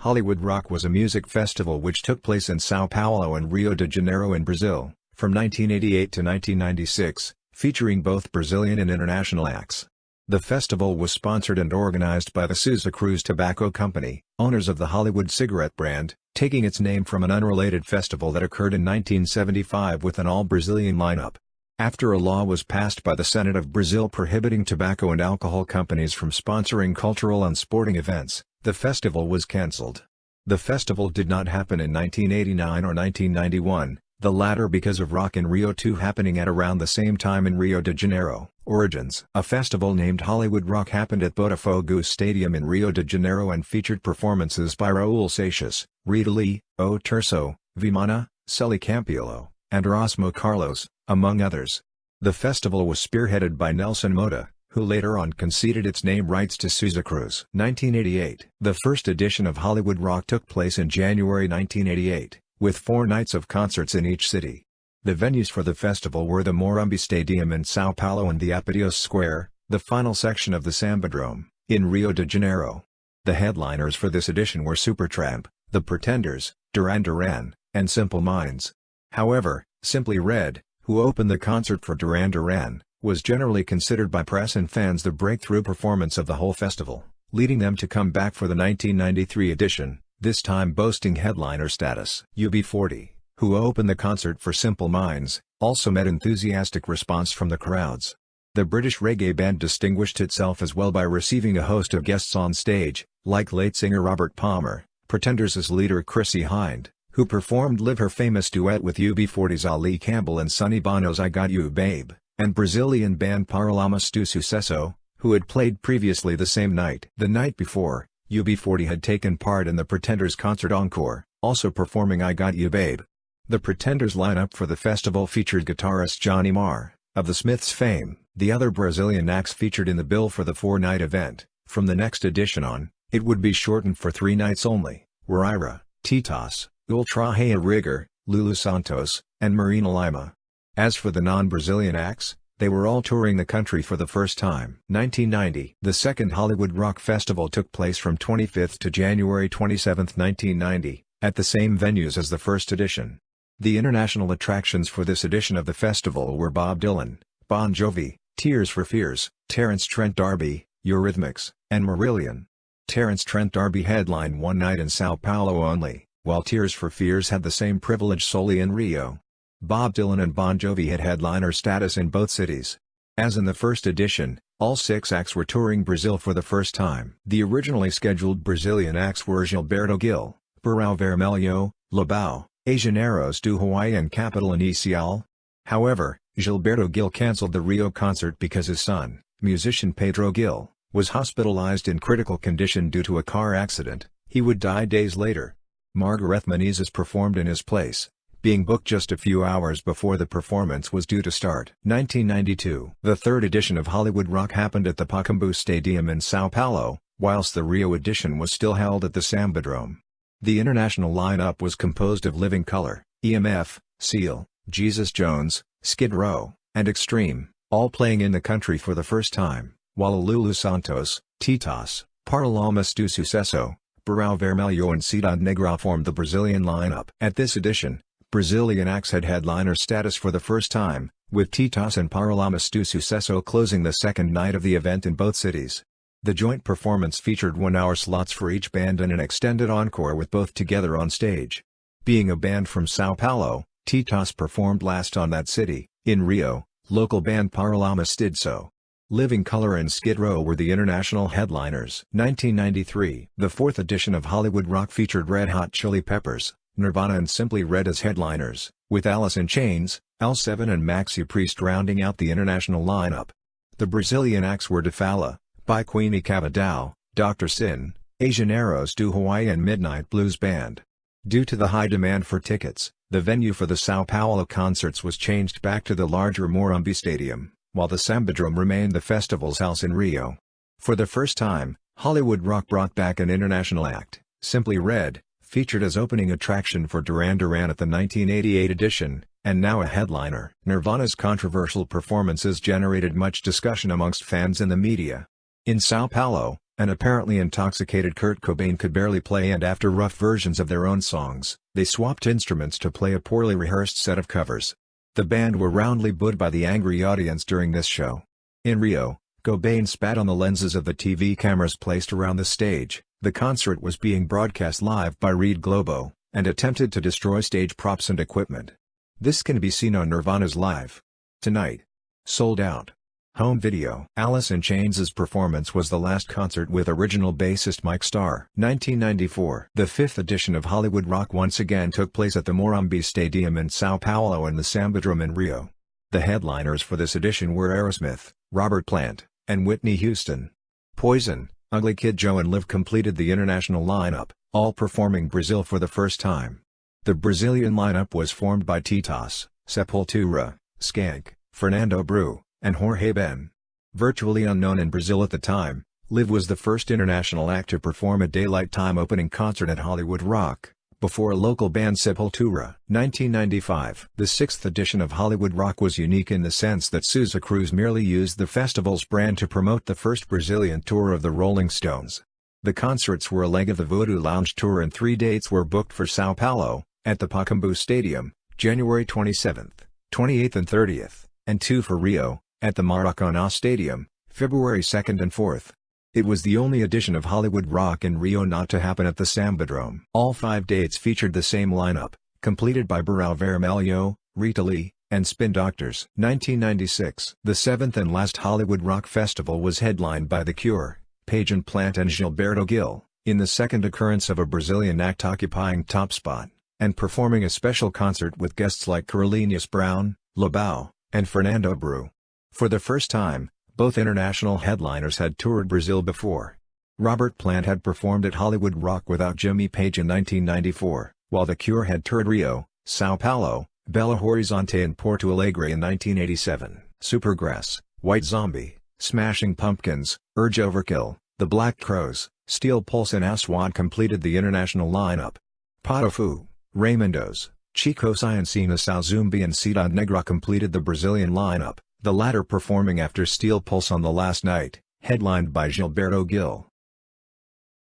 Hollywood Rock was a music festival which took place in São Paulo and Rio de Janeiro in Brazil, from 1988 to 1996, featuring both Brazilian and international acts. The festival was sponsored and organized by the Souza Cruz Tobacco Company, owners of the Hollywood cigarette brand, taking its name from an unrelated festival that occurred in 1975 with an all-Brazilian lineup. After a law was passed by the Senate of Brazil prohibiting tobacco and alcohol companies from sponsoring cultural and sporting events, the festival was cancelled. The festival did not happen in 1989 or 1991, the latter because of Rock in Rio 2 happening at around the same time in Rio de Janeiro. Origins: a festival named Hollywood Rock happened at Botafogo Stadium in Rio de Janeiro and featured performances by Raul Seixas, Rita Lee, O Terço, Vimana, Sully Campiolo, and Erasmo Carlos, among others. The festival was spearheaded by Nelson Motta, who later on conceded its name rights to Souza Cruz. 1988. The first edition of Hollywood Rock took place in January 1988, with 4 nights of concerts in each city. The venues for the festival were the Morumbi Stadium in São Paulo and the Apiadeus Square, the final section of the Sambadrome, in Rio de Janeiro. The headliners for this edition were Supertramp, The Pretenders, Duran Duran, and Simple Minds. However, Simply Red, who opened the concert for Duran Duran, was generally considered by press and fans the breakthrough performance of the whole festival, leading them to come back for the 1993 edition, this time boasting headliner status. UB40, who opened the concert for Simple Minds, also met enthusiastic response from the crowds. The British reggae band distinguished itself as well by receiving a host of guests on stage, like late singer Robert Palmer, Pretenders' leader Chrissie Hynde, who performed live her famous duet with UB40's Ali Campbell and Sonny Bono's I Got You Babe, and Brazilian band Paralamas do Sucesso, who had played previously the same night. The night before, UB40 had taken part in the Pretenders' concert encore, also performing I Got You Babe. The Pretenders lineup for the festival featured guitarist Johnny Marr, of the Smiths fame. The other Brazilian acts featured in the bill for the 4-night event, from the next edition on, it would be shortened for 3 nights only, were Ira, Titas, Ultra Rei Rigor, Lulu Santos, and Marina Lima. As for the non-Brazilian acts, they were all touring the country for the first time. 1990. The second Hollywood Rock Festival took place from 25th to January 27, 1990, at the same venues as the first edition. The international attractions for this edition of the festival were Bob Dylan, Bon Jovi, Tears for Fears, Terence Trent D'Arby, Eurythmics, and Marillion. Terence Trent D'Arby headlined one night in São Paulo only, while Tears for Fears had the same privilege solely in Rio. Bob Dylan and Bon Jovi had headliner status in both cities. As in the first edition, all 6 acts were touring Brazil for the first time. The originally scheduled Brazilian acts were Gilberto Gil, Barão Vermelho, Lobão, Janeiro do Hawaii and Capital Inicial. However, Gilberto Gil cancelled the Rio concert because his son, musician Pedro Gil, was hospitalized in critical condition due to a car accident. He would die days later. Margareth Menezes performed in his place, being booked just a few hours before the performance was due to start. 1992. The third edition of Hollywood Rock happened at the Pacaembu Stadium in São Paulo, whilst the Rio edition was still held at the Sambadrome. The international lineup was composed of Living Colour, EMF, Seal, Jesus Jones, Skid Row, and Extreme, all playing in the country for the first time, while Lulu Santos, Titas, Paralamas do Sucesso, Barão Vermelho and Cidade Negra formed the Brazilian lineup. At this edition, Brazilian acts had headliner status for the first time, with Titas and Paralamas do Sucesso closing the second night of the event in both cities. The joint performance featured 1-hour slots for each band and an extended encore with both together on stage. Being a band from São Paulo, Titas performed last on that city. In Rio, local band Paralamas did so. Living Colour and Skid Row were the international headliners. 1993. The fourth edition of Hollywood Rock featured Red Hot Chili Peppers, Nirvana and Simply Red as headliners, with Alice in Chains, L7 and Maxi Priest rounding out the international lineup. The Brazilian acts were De Fala, by Queenie Cavadão, Dr. Sin, Janeiro do Hawaii and Midnight Blues Band. Due to the high demand for tickets, the venue for the São Paulo concerts was changed back to the larger Morumbi Stadium, while the Sambadrome remained the festival's house in Rio. For the first time, Hollywood Rock brought back an international act. Simply Red, featured as opening attraction for Duran Duran at the 1988 edition, and now a headliner. Nirvana's controversial performances generated much discussion amongst fans and the media. In São Paulo, An apparently intoxicated Kurt Cobain could barely play, and after rough versions of their own songs, they swapped instruments to play a poorly rehearsed set of covers. The band were roundly booed by the angry audience during this show. In Rio, Cobain spat on the lenses of the TV cameras placed around the stage. The concert was being broadcast live by Rede Globo, and attempted to destroy stage props and equipment. This can be seen on Nirvana's Live Tonight. Sold out. Home video. Alice in Chains' performance was the last concert with original bassist Mike Starr. 1994. The 5th edition of Hollywood Rock once again took place at the Morumbi Stadium in São Paulo and the Sambadrome in Rio. The headliners for this edition were Aerosmith, Robert Plant, and Whitney Houston. Poison, Ugly Kid Joe and Liv completed the international lineup, all performing Brazil for the first time. The Brazilian lineup was formed by Titas, Sepultura, Skank, Fernando Bru, and Jorge Ben. Virtually unknown in Brazil at the time, Liv was the first international act to perform a daylight time opening concert at Hollywood Rock, before local band Sepultura. 1995. The 6th edition of Hollywood Rock was unique in the sense that Sousa Cruz merely used the festival's brand to promote the first Brazilian tour of the Rolling Stones. The concerts were a leg of the Voodoo Lounge tour, and 3 dates were booked for São Paulo, at the Pacaembu Stadium, January 27th, 28th and 30th, and 2 for Rio, at the Maracanã Stadium, February 2nd and 4th. It was the only edition of Hollywood Rock in Rio not to happen at the Sambadrome. All 5 dates featured the same lineup, completed by Barão Vermelho, Rita Lee, and Spin Doctors. 1996. The 7th and last Hollywood Rock Festival was headlined by The Cure, Page and Plant and Gilberto Gil, in the second occurrence of a Brazilian act occupying top spot, and performing a special concert with guests like Carlinhos Brown, Lobão, and Fernando Bru. For the first time, both international headliners had toured Brazil before. Robert Plant had performed at Hollywood Rock without Jimmy Page in 1994, while The Cure had toured Rio, São Paulo, Belo Horizonte and Porto Alegre in 1987. Supergrass, White Zombie, Smashing Pumpkins, Urge Overkill, The Black Crowes, Steel Pulse and Aswad completed the international lineup. Potofu, Raimundos, Chico Science Sal Zumbi and Cidade Negra completed the Brazilian lineup, the latter performing after Steel Pulse on the last night, headlined by Gilberto Gil.